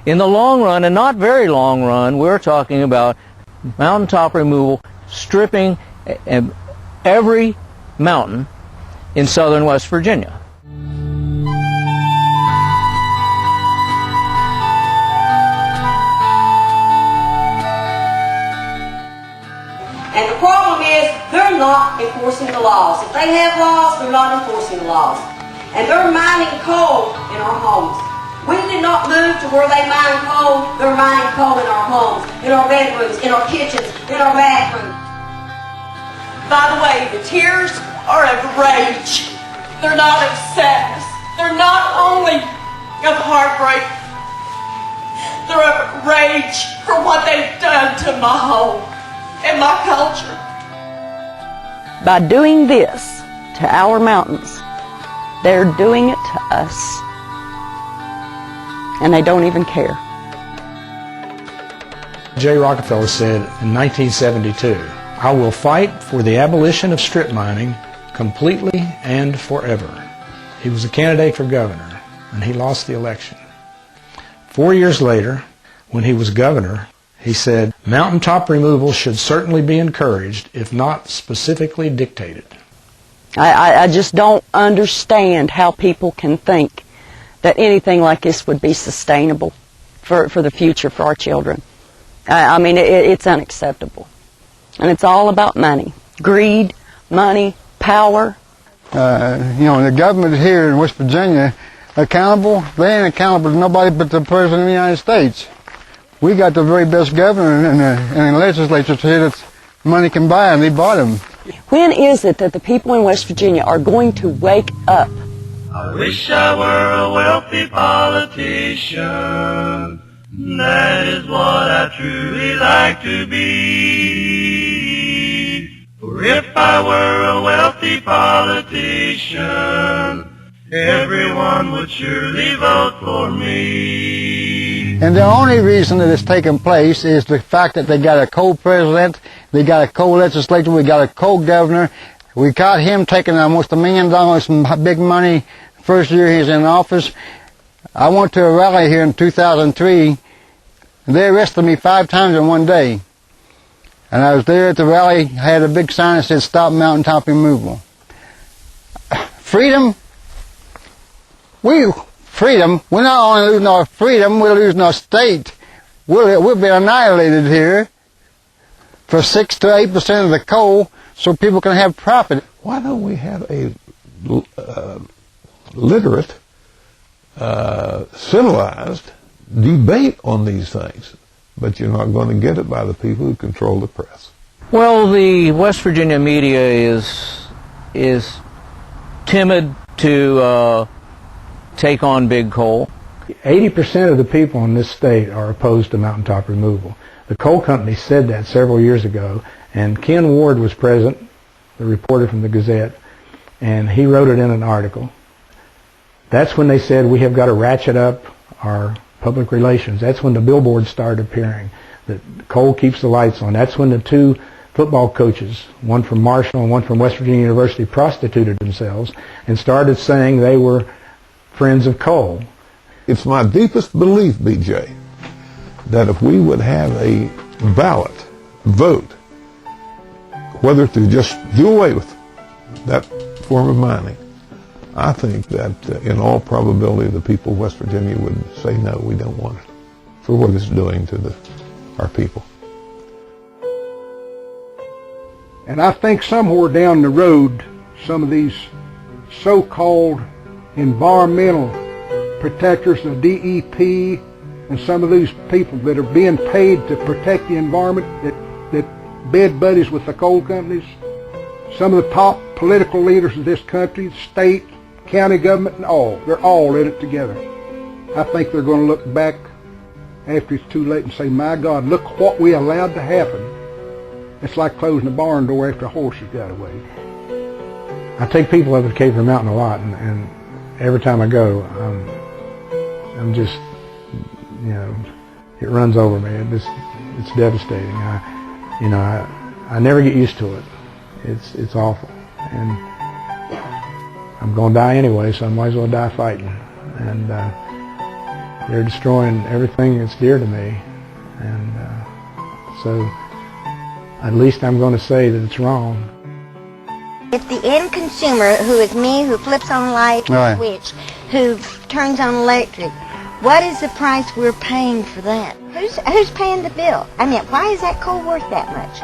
In the long run, and not very long run, we're talking about mountaintop removal, stripping every mountain in southern West Virginia. And the problem is, they're not enforcing the laws. If they have laws, they're not enforcing the laws. And they're mining coal in our homes. We did not move to where they mine coal. They're mining coal in our homes, in our bedrooms, in our kitchens, in our bathrooms. By the way, the tears are of rage. They're not of sadness. They're not only of heartbreak. They're of rage for what they've done to my home and my culture. By doing this to our mountains, they're doing it to us. And they don't even care. J. Rockefeller said in 1972, "I will fight for the abolition of strip mining completely and forever." He was a candidate for governor, and he lost the election. 4 years later, when he was governor, he said, "Mountaintop removal should certainly be encouraged, if not specifically dictated." I just don't understand how people can think that anything like this would be sustainable for the future for our children. I mean, it's unacceptable. And it's all about money. Greed, money, power. You know, the government here in West Virginia, accountable, they ain't accountable to nobody but the President of the United States. We got the very best governor in the legislature here that money can buy, and they bought him. When is it that the people in West Virginia are going to wake up? I wish I were a wealthy politician. That is what I truly like to be. For if I were a wealthy politician, everyone would surely vote for me. And the only reason that it's taken place is the fact that they got a co-president, they got a co-legislature, we got a co-governor. We got him taking almost $1 million from big money first year he's in office. I went to a rally here in 2003, and they arrested me 5 times in one day. And I was there at the rally, I had a big sign that said, "Stop mountaintop removal." Freedom? Freedom? We're not only losing our freedom, we're losing our state. We've been annihilated here for 6 to 8% of the coal, so people can have profit. Why don't we have a literate, civilized debate on these things? But you're not going to get it by the people who control the press. Well, the West Virginia media is timid to take on big coal. 80% of the people in this state are opposed to mountaintop removal. The coal company said that several years ago, and Ken Ward was present, the reporter from the Gazette, and he wrote it in an article. That's when they said we have got to ratchet up our public relations. That's when the billboards started appearing, that coal keeps the lights on. That's when the 2 football coaches, one from Marshall and one from West Virginia University, prostituted themselves and started saying they were friends of coal. It's my deepest belief, BJ, that if we would have a ballot vote, whether to just do away with that form of mining, I think that in all probability the people of West Virginia would say no, we don't want it, for what it's doing to our people. And I think somewhere down the road, some of these so-called environmental protectors, the DEP, and some of these people that are being paid to protect the environment, that bed buddies with the coal companies, some of the top political leaders of this country, state, county government, and all, they're all in it together. I think they're going to look back after it's too late and say, my God, look what we allowed to happen. It's like closing a barn door after a horse has got away. I take people up to Caper Mountain a lot, and every time I go, I'm just, you know, it runs over me. It's devastating. I never get used to it. It's awful, and I'm going to die anyway, so I might as well die fighting. And They're destroying everything that's dear to me, and so at least I'm going to say that it's wrong. If the end consumer, who is me, who flips on a light switch, who turns on electric, what is the price we're paying for that? Who's paying the bill? I mean, why is that coal worth that much?